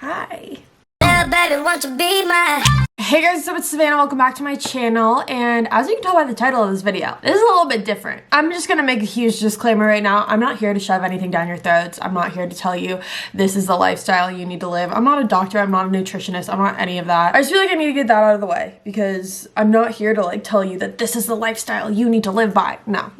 Hi. Baby, won't you be my... Hey guys, so it's Savannah. Welcome back to my channel, and as you can tell by the title of this video, this is a little bit different. I'm just gonna make a huge disclaimer right now. I'm not here to shove anything down your throats. I'm not here to tell you this is the lifestyle you need to live. I'm not a doctor. I'm not a nutritionist. I'm not any of that. I just feel like I need to get that out of the way because I'm not here to like tell you that this is the lifestyle you need to live by. No.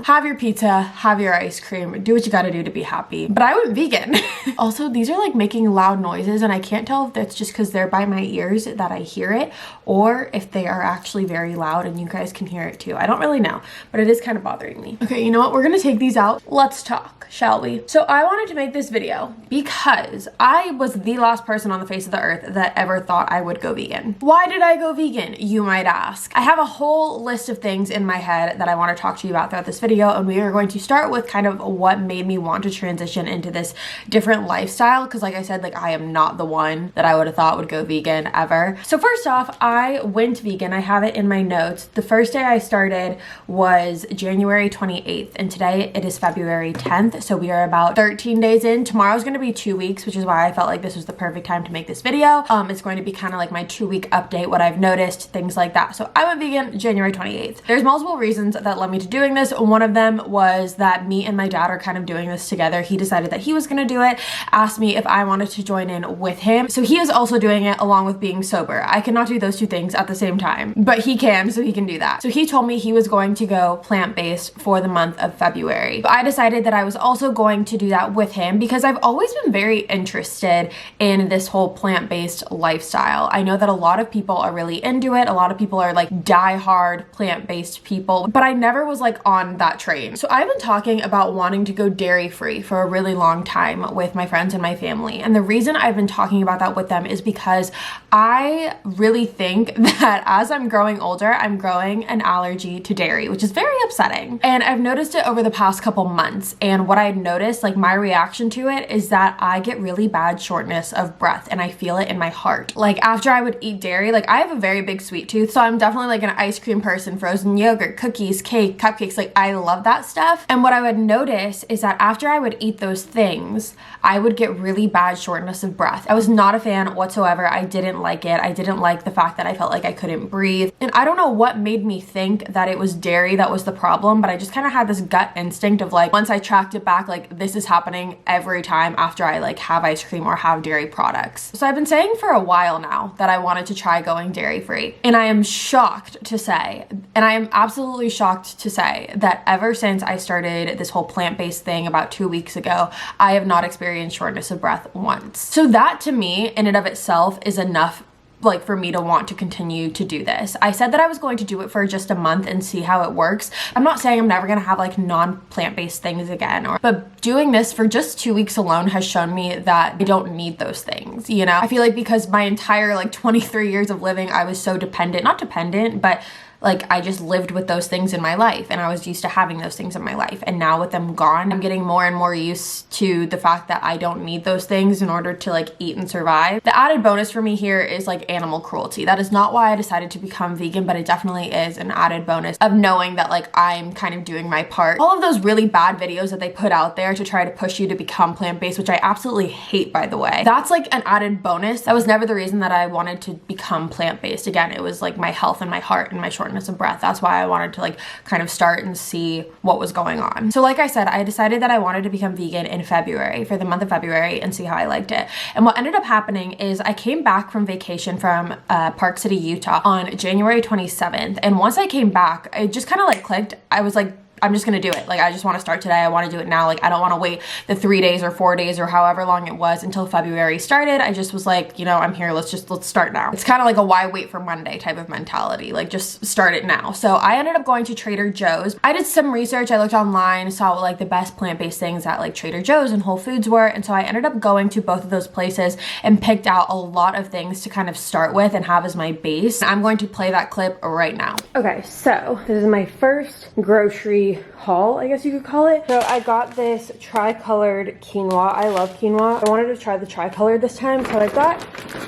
Have your pizza, have your ice cream, do what you gotta do to be happy. But I went vegan. Also, these are like making loud noises, and I can't tell if that's just because they're by my ears that I hear it, or if they are actually very loud and you guys can hear it too. I don't really know, but it is kind of bothering me. Okay, you know what? We're gonna take these out. Let's talk, shall we? So I wanted to make this video because I was the last person on the face of the earth that ever thought I would go vegan. Why did I go vegan, you might ask? I have a whole list of things in my head that I want to talk to you about throughout this video, and we are going to start with kind of what made me want to transition into this different lifestyle, because like I said, like I am not the one that I would have thought would go vegan ever. So first off, I went vegan. I have it in my notes. The first day I started was January 28th, and today it is February 10th. So we are about 13 days in. Tomorrow's going to be 2 weeks, which is why I felt like this was the perfect time to make this video. It's going to be kind of like my 2-week update, what I've noticed, things like that. So I went vegan January 28th. There's multiple reasons that led me to doing this. One of them was that me and my dad are kind of doing this together. He decided that he was going to do it, asked me if I wanted to join in with him. So he is also doing it along with being sober. I cannot do those two things at the same time, but he can, so he can do that. So he told me he was going to go plant-based for the month of February. But I decided that I was also going to do that with him because I've always been very interested in this whole plant-based lifestyle. I know that a lot of people are really into it. A lot of people are like die-hard plant-based people, but I never was like on that train. So I've been talking about wanting to go dairy-free for a really long time with my friends and my family. And the reason I've been talking about that with them is because I really think that as I'm growing older, I'm growing an allergy to dairy, which is very upsetting. And I've noticed it over the past couple months. And what I've noticed, like my reaction to it, is that I get really bad shortness of breath, and I feel it in my heart. Like after I would eat dairy, like I have a very big sweet tooth, so I'm definitely like an ice cream person, frozen yogurt, cookies, cake, cupcakes, like I love that stuff. And what I would notice is that after I would eat those things, I would get really bad shortness of breath. I was not a fan whatsoever. I didn't like it. I didn't like the fact that I felt like I couldn't breathe. And I don't know what made me think that it was dairy that was the problem, but I just kind of had this gut instinct of like, once I tracked it back, like this is happening every time after I like have ice cream or have dairy products. So I've been saying for a while now that I wanted to try going dairy free. And I am shocked to say, and I am absolutely shocked to say that ever since I started this whole plant-based thing about 2 weeks ago, I have not experienced shortness of breath once. So that to me in and of itself is enough like for me to want to continue to do this. I said that I was going to do it for just a month and see how it works. I'm not saying I'm never gonna have like non-plant-based things again, but doing this for just 2 weeks alone has shown me that I don't need those things, you know? I feel like because my entire like 23 years of living, I was so dependent, not dependent, but like I just lived with those things in my life, and I was used to having those things in my life. And now with them gone, I'm getting more and more used to the fact that I don't need those things in order to like eat and survive. The added bonus for me here is like animal cruelty. That is not why I decided to become vegan, but it definitely is an added bonus of knowing that like I'm kind of doing my part. All of those really bad videos that they put out there to try to push you to become plant-based, which I absolutely hate, by the way, that's like an added bonus. That was never the reason that I wanted to become plant-based. Again, it was like my health and my heart and my shortness of breath. That's why I wanted to like kind of start and see what was going on. So like I said, I decided that I wanted to become vegan in February, for the month of February, and see how I liked it. And what ended up happening is I came back from vacation from Park City, Utah on January 27th. And once I came back, it just kind of like clicked. I was like, I'm just gonna do it. Like, I just wanna start today. I wanna do it now. Like, I don't wanna wait the 3 days or 4 days or however long it was until February started. I just was like, you know, I'm here. Let's start now. It's kind of like a why wait for Monday type of mentality. Like, just start it now. So I ended up going to Trader Joe's. I did some research. I looked online, saw what like the best plant-based things at like Trader Joe's and Whole Foods were. And so I ended up going to both of those places and picked out a lot of things to kind of start with and have as my base. I'm going to play that clip right now. Okay, so this is my first grocery haul, I guess you could call it. So I got this tri-colored quinoa. I love quinoa. I wanted to try the tri-colored this time, so I got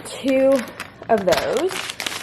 2 of those.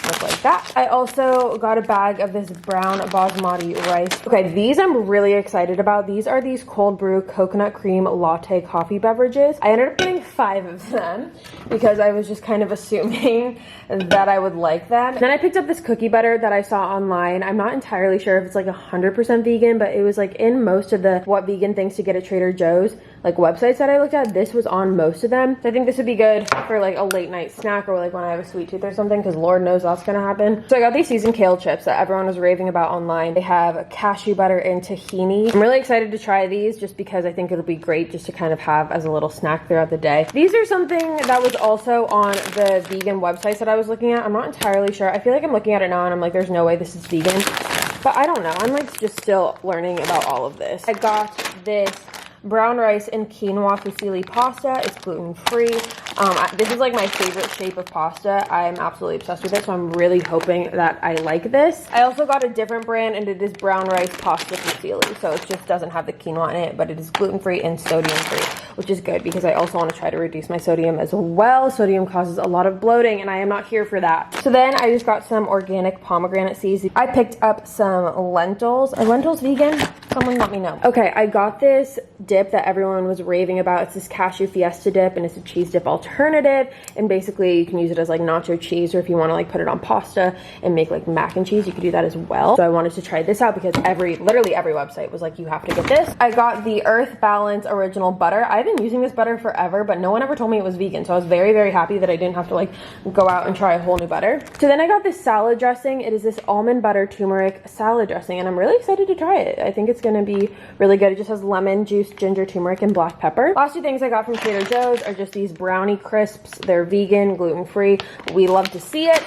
look like that. I also got a bag of this brown basmati rice. Okay, these I'm really excited about. These are these cold brew coconut cream latte coffee beverages. I ended up getting 5 of them because I was just kind of assuming that I would like them. Then I picked up this cookie butter that I saw online. I'm not entirely sure if it's like 100% vegan, but it was like in most of the what vegan things to get at Trader Joe's like websites that I looked at. This was on most of them. So I think this would be good for like a late night snack or like when I have a sweet tooth or something, because Lord knows that's gonna happen. So I got these seasoned kale chips that everyone was raving about online. They have cashew butter and tahini. I'm really excited to try these just because I think it'll be great just to kind of have as a little snack throughout the day. These are something that was also on the vegan websites that I was looking at. I'm not entirely sure. I feel like I'm looking at it now and I'm like, there's no way this is vegan. But I don't know. I'm like just still learning about all of this. I got this brown rice and quinoa fusilli pasta. It's gluten-free. This is like my favorite shape of pasta. I'm absolutely obsessed with it, so I'm really hoping that I like this. I also got a different brand, and it is brown rice pasta fusilli. So it just doesn't have the quinoa in it, but it is gluten-free and sodium-free, which is good because I also want to try to reduce my sodium as well. Sodium causes a lot of bloating, and I am not here for that. So then I just got some organic pomegranate seeds. I picked up some lentils. Are lentils vegan? Someone let me know. Okay, I got this dip that everyone was raving about. It's this cashew fiesta dip, and it's a cheese dip alternative, and basically you can use it as like nacho cheese, or if you want to like put it on pasta and make like mac and cheese, you could do that as well. So I wanted to try this out because literally every website was like, you have to get this. I got the Earth Balance original butter. I've been using this butter forever, but no one ever told me it was vegan, so I was very, very happy that I didn't have to like go out and try a whole new butter. So then I got this salad dressing. It is this almond butter turmeric salad dressing, and I'm really excited to try it. I think it's gonna be really good. It just has lemon juice, ginger, turmeric, and black pepper. Last 2 things I got from Trader Joe's are just these brownie crisps. They're vegan, gluten-free. We love to see it.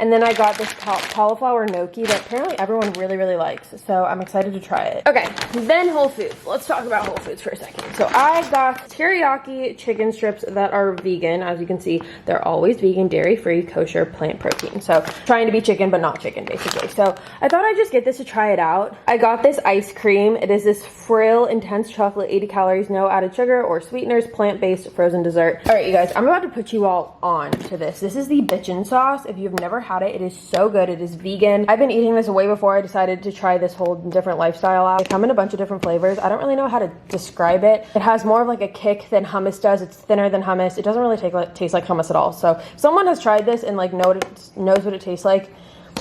And then I got this cauliflower gnocchi that apparently everyone really, really likes. So I'm excited to try it. Okay, then Whole Foods. Let's talk about Whole Foods for a second. So I got teriyaki chicken strips that are vegan. As you can see, they're always vegan, dairy-free, kosher, plant protein. So trying to be chicken, but not chicken, basically. So I thought I'd just get this to try it out. I got this ice cream. It is this Frill Intense Chocolate, 80 calories, no added sugar or sweeteners, plant-based frozen dessert. All right, you guys, I'm about to put you all on to this. This is the bitchin' sauce. If you've never had it, it is so good. It is vegan. I've been eating this way before I decided to try this whole different lifestyle out. They come in a bunch of different flavors. I don't really know how to describe it. It has more of like a kick than hummus does. It's thinner than hummus. It doesn't really taste like hummus at all. So if someone has tried this and like knows what it tastes like,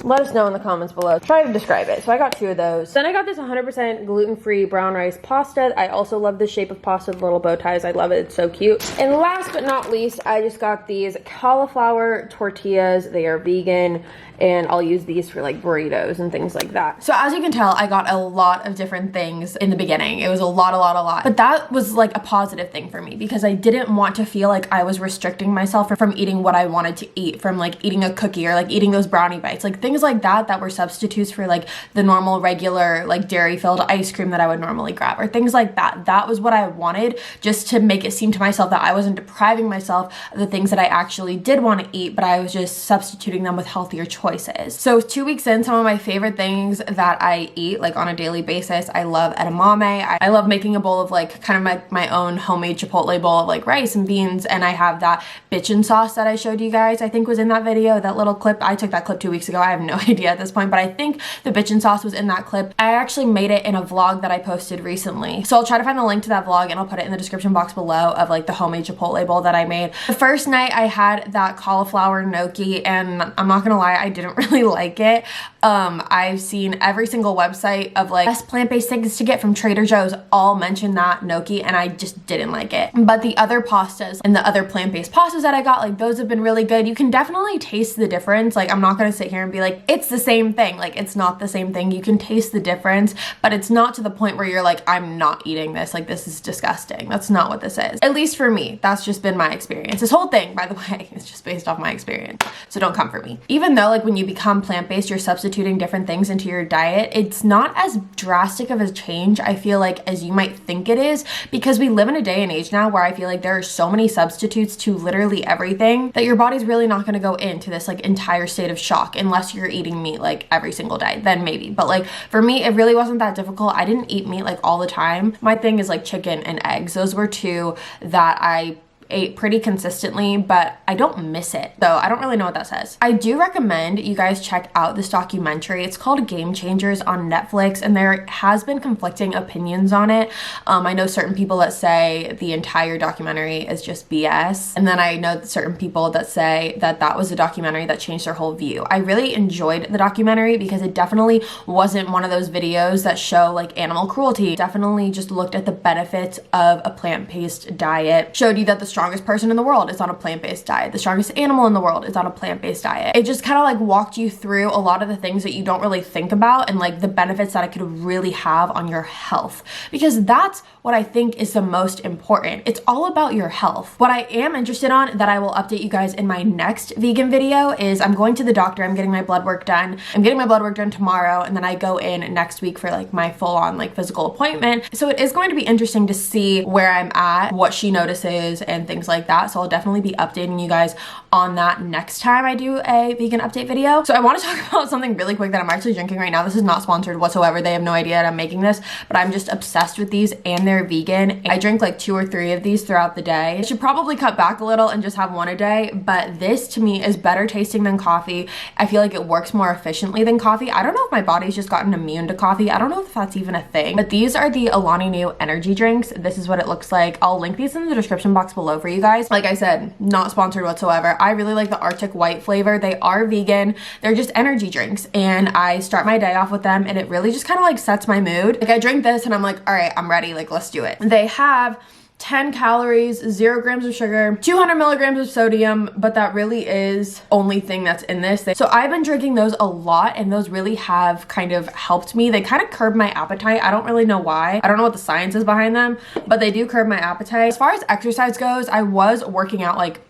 let us know in the comments below. Try to describe it. So I got 2 of those. Then I got this 100% gluten-free brown rice pasta. I also love the shape of pasta, the little bow ties. I love it. It's so cute. And last but not least, I just got these cauliflower tortillas. They are vegan, and I'll use these for like burritos and things like that. So as you can tell, I got a lot of different things in the beginning. It was a lot. But that was like a positive thing for me because I didn't want to feel like I was restricting myself from eating what I wanted to eat, from like eating a cookie or like eating those brownie bites. Like things like that were substitutes for like the normal regular like dairy filled ice cream that I would normally grab or things like that. That was what I wanted, just to make it seem to myself that I wasn't depriving myself of the things that I actually did want to eat, but I was just substituting them with healthier choices. So 2 weeks in, some of my favorite things that I eat like on a daily basis, I love edamame. I love making a bowl of like kind of my own homemade chipotle bowl of like rice and beans, and I have that bitchin' sauce that I showed you guys, I think was in that video, that little clip. I took that clip 2 weeks ago. I have no idea at this point, but I think the bitchin' sauce was in that clip. I actually made it in a vlog that I posted recently. So I'll try to find the link to that vlog and I'll put it in the description box below of like the homemade chipotle bowl that I made. The first night I had that cauliflower gnocchi, and I'm not gonna lie, I didn't really like it. I've seen every single website of like best plant-based things to get from Trader Joe's all mention that gnocchi, and I just didn't like it. But the other pastas and the other plant-based pastas that I got, like those have been really good. You can definitely taste the difference. Like I'm not gonna sit here and be like, it's the same thing. Like it's not the same thing. You can taste the difference, but it's not to the point where you're like, I'm not eating this. Like this is disgusting. That's not what this is. At least for me, that's just been my experience. This whole thing, by the way, is just based off my experience. So don't come for me. Even though like when you become plant-based, you're substituting different things into your diet, it's not as drastic of a change, I feel like, as you might think it is, because we live in a day and age now where I feel like there are so many substitutes to literally everything that your body's really not going to go into this like entire state of shock unless you're eating meat like every single day, then maybe. But like for me, it really wasn't that difficult. I didn't eat meat like all the time. My thing is like chicken and eggs. Those were 2 that I ate pretty consistently, but I don't miss it. So I don't really know what that says. I do recommend you guys check out this documentary. It's called Game Changers on Netflix, and there has been conflicting opinions on it. I know certain people that say the entire documentary is just BS, and then I know certain people that say that that was a documentary that changed their whole view. I really enjoyed the documentary because it definitely wasn't one of those videos that show like animal cruelty. It definitely just looked at the benefits of a plant-based diet, showed you that the strongest person in the world is on a plant-based diet, the strongest animal in the world is on a plant-based diet. It just kind of like walked you through a lot of the things that you don't really think about and like the benefits that it could really have on your health, because that's what I think is the most important. It's all about your health. What I am interested on that I will update you guys in my next vegan video is I'm going to the doctor. I'm getting my blood work done. I'm getting my blood work done tomorrow, and then I go in next week for like my full-on like physical appointment. So it is going to be interesting to see where I'm at, what she notices, and things like that. So I'll definitely be updating you guys on that next time I do a vegan update video. So I want to talk about something really quick that I'm actually drinking right now. This is not sponsored whatsoever. They have no idea that I'm making this, but I'm just obsessed with these and they're vegan. I drink like 2 or 3 of these throughout the day. I should probably cut back a little and just have one a day, but this to me is better tasting than coffee. I feel like it works more efficiently than coffee. I don't know if my body's just gotten immune to coffee. I don't know if that's even a thing, but these are the Alani Nu energy drinks. This is what it looks like. I'll link these in the description box below for you guys. Like I said, not sponsored whatsoever. I really like the Arctic White flavor. They are vegan. They're just energy drinks, and I start my day off with them, and it really just kind of like sets my mood. Like I drink this and I'm like, all right, I'm ready. Like, let's do it. They have 10 calories, 0 grams of sugar, 200 milligrams of sodium, but that really is only thing that's in this. So I've been drinking those a lot, and those really have kind of helped me. They kind of curb my appetite. I don't really know why. I don't know what the science is behind them, but they do curb my appetite. As far as exercise goes, I was working out like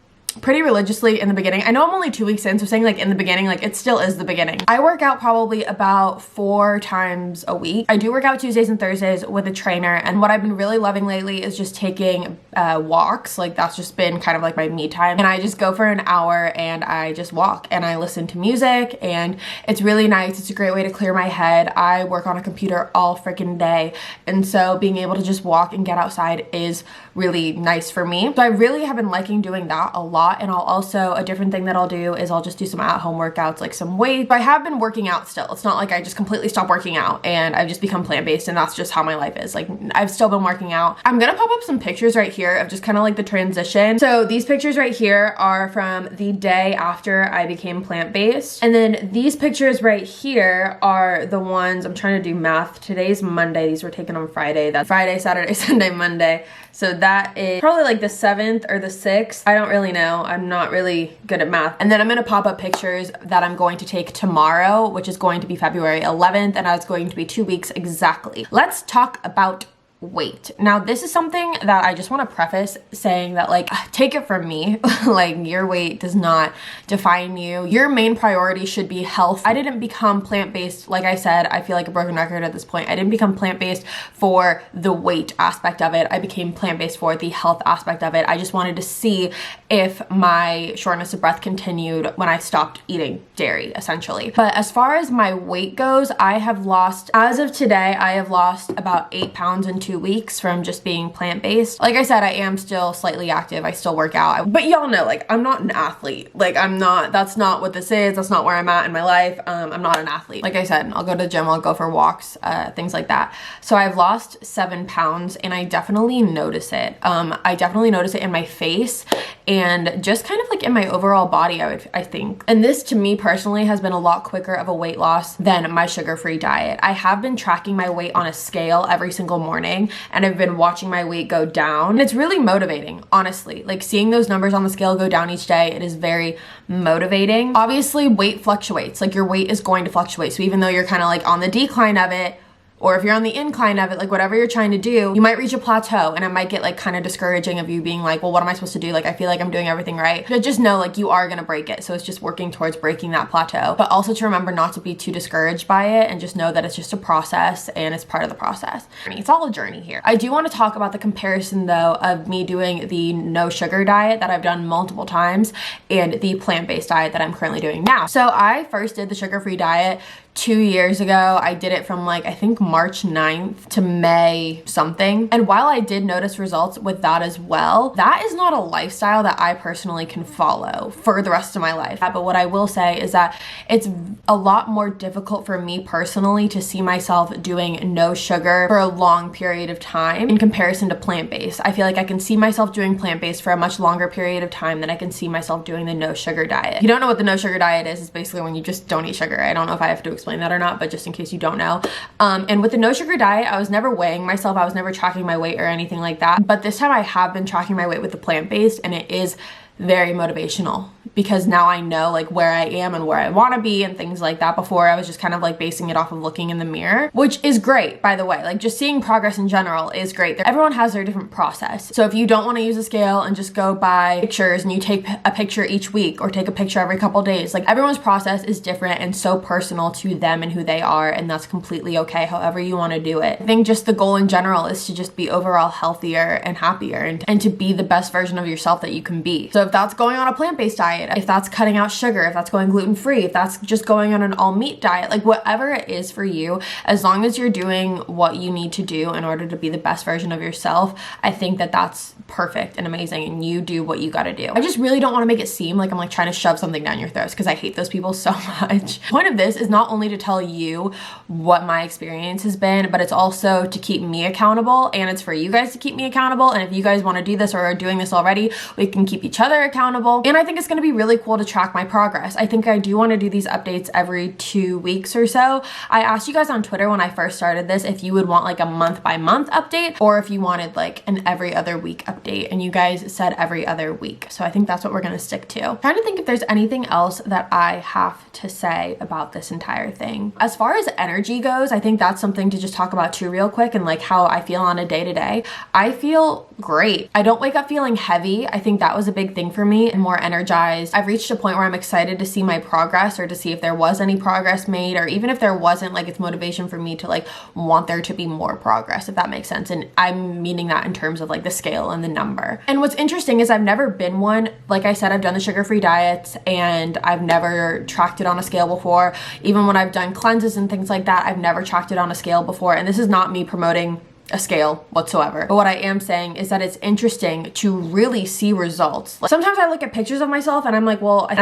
pretty religiously in the beginning. I know I'm only 2 weeks in, so saying like in the beginning, like it still is the beginning. I work out probably about 4 times a week. I do work out Tuesdays and Thursdays with a trainer, and what I've been really loving lately is just taking walks. Like that's just been kind of like my me time, and I just go for an hour and I just walk and I listen to music, and it's really nice. It's a great way to clear my head. I work on a computer all freaking day, and so being able to just walk and get outside is really nice for me. So I really have been liking doing that a lot. And I'll also, a different thing that I'll do is I'll just do some at-home workouts, like some weights. I have been working out still. It's not like I just completely stopped working out and I've just become plant-based and that's just how my life is. Like I've still been working out. I'm gonna pop up some pictures right here of just kind of like the transition. So these pictures right here are from the day after I became plant-based. And then these pictures right here are the ones, I'm trying to do math. Today's Monday. These were taken on Friday. That's Friday, Saturday, Sunday, Monday. So that is probably like the 7th or the 6th. I don't really know. I'm not really good at math. And then I'm gonna pop up pictures that I'm going to take tomorrow, which is going to be February 11th, and it's going to be 2 weeks exactly. Let's talk about weight. Now, this is something that I just want to preface saying that, like, take it from me, like, your weight does not define you. Your main priority should be health. I didn't become plant-based, like I said, I feel like a broken record at this point. I didn't become plant-based for the weight aspect of it. I became plant-based for the health aspect of it. I just wanted to see if my shortness of breath continued when I stopped eating dairy, essentially. But as far as my weight goes, I have lost, as of today, I have lost about 8 pounds in 2 weeks from just being plant-based. Like I said, I am still slightly active. I still work out. But y'all know, like, I'm not an athlete. Like, I'm not, that's not what this is. That's not where I'm at in my life. I'm not an athlete. Like I said, I'll go to the gym, I'll go for walks, things like that. So I've lost 7 pounds and I definitely notice it. I definitely notice it in my face and just kind of like in my overall body, I think. And this to me personally has been a lot quicker of a weight loss than my sugar-free diet. I have been tracking my weight on a scale every single morning and I've been watching my weight go down. And it's really motivating, honestly. Like seeing those numbers on the scale go down each day, it is very motivating. Obviously, weight fluctuates. Like your weight is going to fluctuate. So even though you're kind of like on the decline of it, or if you're on the incline of it, like whatever you're trying to do, you might reach a plateau and it might get like kind of discouraging of you being like, well, what am I supposed to do? Like, I feel like I'm doing everything right. But just know like you are gonna break it. So it's just working towards breaking that plateau. But also to remember not to be too discouraged by it and just know that it's just a process and it's part of the process. It's all a journey here. I do want to talk about the comparison though of me doing the no sugar diet that I've done multiple times and the plant-based diet that I'm currently doing now. So I first did the sugar-free diet 2 years ago. I did it from like, I think March 9th to May something. And while I did notice results with that as well, that is not a lifestyle that I personally can follow for the rest of my life. But what I will say is that it's a lot more difficult for me personally to see myself doing no sugar for a long period of time in comparison to plant-based. I feel like I can see myself doing plant-based for a much longer period of time than I can see myself doing the no sugar diet. If you don't know what the no sugar diet is, it's basically when you just don't eat sugar. I don't know if I have to explain that or not, but just in case you don't know. And with the no sugar diet, I was never weighing myself. I was never tracking my weight or anything like that. But this time I have been tracking my weight with the plant-based, and it is very motivational because now I know like where I am and where I want to be and things like that. Before I was just kind of like basing it off of looking in the mirror, which is great, by the way. Like just seeing progress in general is great. Everyone has their different process. So if you don't want to use a scale and just go by pictures and you take a picture each week or take a picture every couple days, like everyone's process is different and so personal to them and who they are, and that's completely okay however you want to do it. I think just the goal in general is to just be overall healthier and happier and to be the best version of yourself that you can be. So if that's going on a plant-based diet, if that's cutting out sugar, if that's going gluten-free, if that's just going on an all-meat diet, like whatever it is for you, as long as you're doing what you need to do in order to be the best version of yourself, I think that that's perfect and amazing, and you do what you gotta do. I just really don't want to make it seem like I'm like trying to shove something down your throats because I hate those people so much. The point of this is not only to tell you what my experience has been, but it's also to keep me accountable, and it's for you guys to keep me accountable. And if you guys want to do this or are doing this already, we can keep each other accountable. And I think it's going to be really cool to track my progress. I think I do want to do these updates every 2 weeks or so. I asked you guys on Twitter when I first started this if you would want like a month by month update or if you wanted like an every other week update, and you guys said every other week. So I think that's what we're going to stick to. I'm trying to think if there's anything else that I have to say about this entire thing. As far as energy goes, I think that's something to just talk about too real quick, and like how I feel on a day-to-day. I feel great. I don't wake up feeling heavy. I think that was a big thing for me, and more energized. I've reached a point where I'm excited to see my progress, or to see if there was any progress made, or even if there wasn't, like it's motivation for me to like want there to be more progress, if that makes sense. And I'm meaning that in terms of like the scale and the number. And what's interesting is I've never been one. Like I said, I've done the sugar-free diets and I've never tracked it on a scale before. Even when I've done cleanses and things like that, I've never tracked it on a scale before. And this is not me promoting a scale whatsoever. But what I am saying is that it's interesting to really see results. Like, sometimes I look at pictures of myself and I'm like, well, I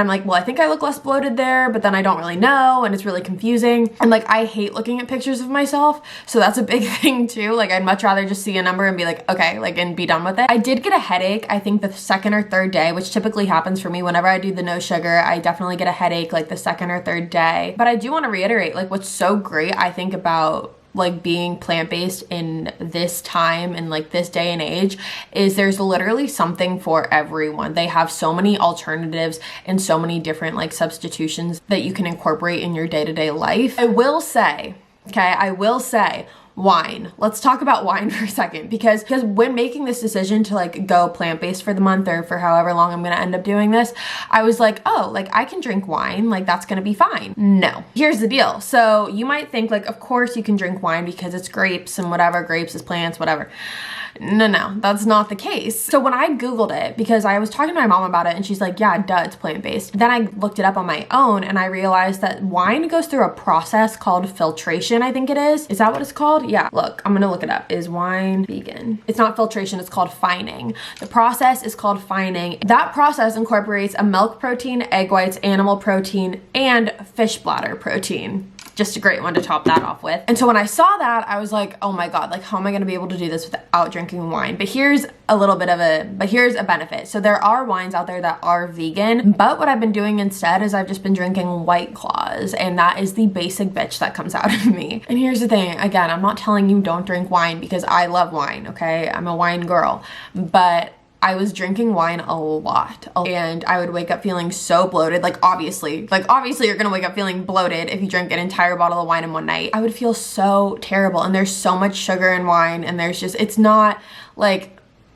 think I look less bloated there, but then I don't really know, and it's really confusing. And like, I hate looking at pictures of myself. So that's a big thing too. Like, I'd much rather just see a number and be like, okay, like, and be done with it. I did get a headache, I think the second or third day, which typically happens for me whenever I do the no sugar. I definitely get a headache like the second or third day. But I do want to reiterate, like, what's so great, I think, about like being plant-based in this time and like this day and age is there's literally something for everyone. They have so many alternatives and so many different like substitutions that you can incorporate in your day-to-day life. I will say wine. Let's talk about wine for a second, because when making this decision to like go plant-based for the month or for however long I'm gonna end up doing this, I was like, oh, like I can drink wine, like that's gonna be fine. No. Here's the deal. So you might think like, of course you can drink wine because it's grapes and whatever, grapes is plants, whatever. No, that's not the case. So when I Googled it, because I was talking to my mom about it and she's like, yeah, duh, it's plant-based. Then I looked it up on my own and I realized that wine goes through a process called filtration, I think it is. Is that what it's called? Yeah, look, I'm gonna look it up. Is wine vegan? It's not filtration, it's called fining. The process is called fining. That process incorporates a milk protein, egg whites, animal protein, and fish bladder protein. Just a great one to top that off with. And so when I saw that, I was like, oh my God, like how am I gonna be able to do this without drinking wine? But here's a benefit. So there are wines out there that are vegan, but what I've been doing instead is I've just been drinking White Claws, and that is the basic bitch that comes out of me. And here's the thing, again, I'm not telling you don't drink wine because I love wine, okay? I'm a wine girl, but I was drinking wine a lot, and I would wake up feeling so bloated. Like obviously you're gonna wake up feeling bloated if you drink an entire bottle of wine in one night. I would feel so terrible, and there's so much sugar in wine, and it's not like,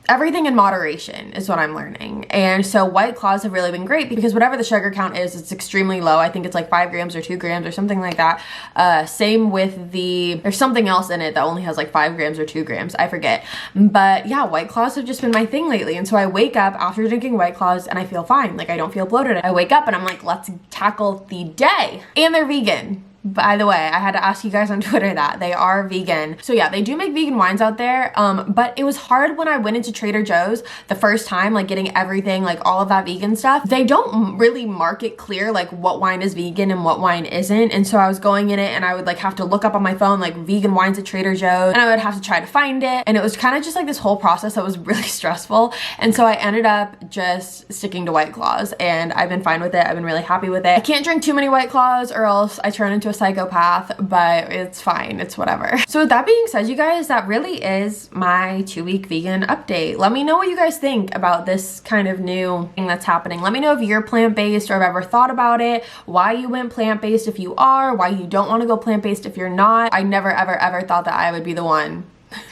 everything in moderation is what I'm learning. And so White Claws have really been great because whatever the sugar count is, it's extremely low. I think it's like 5 grams or 2 grams or something like that. Same with there's something else in it that only has like 5 grams or 2 grams. I forget. But yeah, White Claws have just been my thing lately. And so I wake up after drinking White Claws and I feel fine. Like I don't feel bloated. I wake up and I'm like, let's tackle the day. And they're vegan. by the way, I had to ask you guys on Twitter that they are vegan. So yeah, they do make vegan wines out there, but it was hard when I went into Trader Joe's the first time, like getting everything, like all of that vegan stuff. They don't really market clear like what wine is vegan and what wine isn't, and so I was going in it and I would like have to look up on my phone like vegan wines at Trader Joe's, and I would have to try to find it, and it was kind of just like this whole process that was really stressful. And so I ended up just sticking to White Claws, and I've been fine with it. I've been really happy with it. I can't drink too many White Claws or else I turn into a psychopath, but it's fine, it's whatever. So with that being said, you guys, that really is my 2-week vegan update. Let me know what you guys think about this kind of new thing that's happening. Let me know if you're plant-based or have ever thought about it, why you went plant-based if you are, why you don't want to go plant-based if you're not. I never ever thought that I would be the one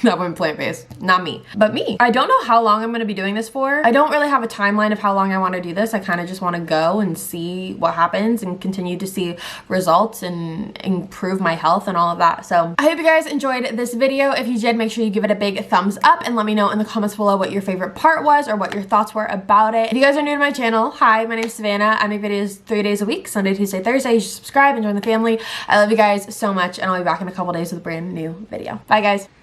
that went plant-based. Not me, but me. I don't know how long I'm going to be doing this for. I don't really have a timeline of how long I want to do this. I kind of just want to go and see what happens and continue to see results and improve my health and all of that. So I hope you guys enjoyed this video. If you did, make sure you give it a big thumbs up and let me know in the comments below what your favorite part was or what your thoughts were about it. If you guys are new to my channel, hi, my name is Savannah. I make videos 3 days a week, Sunday, Tuesday, Thursday. You should subscribe and join the family. I love you guys so much, and I'll be back in a couple days with a brand new video. Bye guys.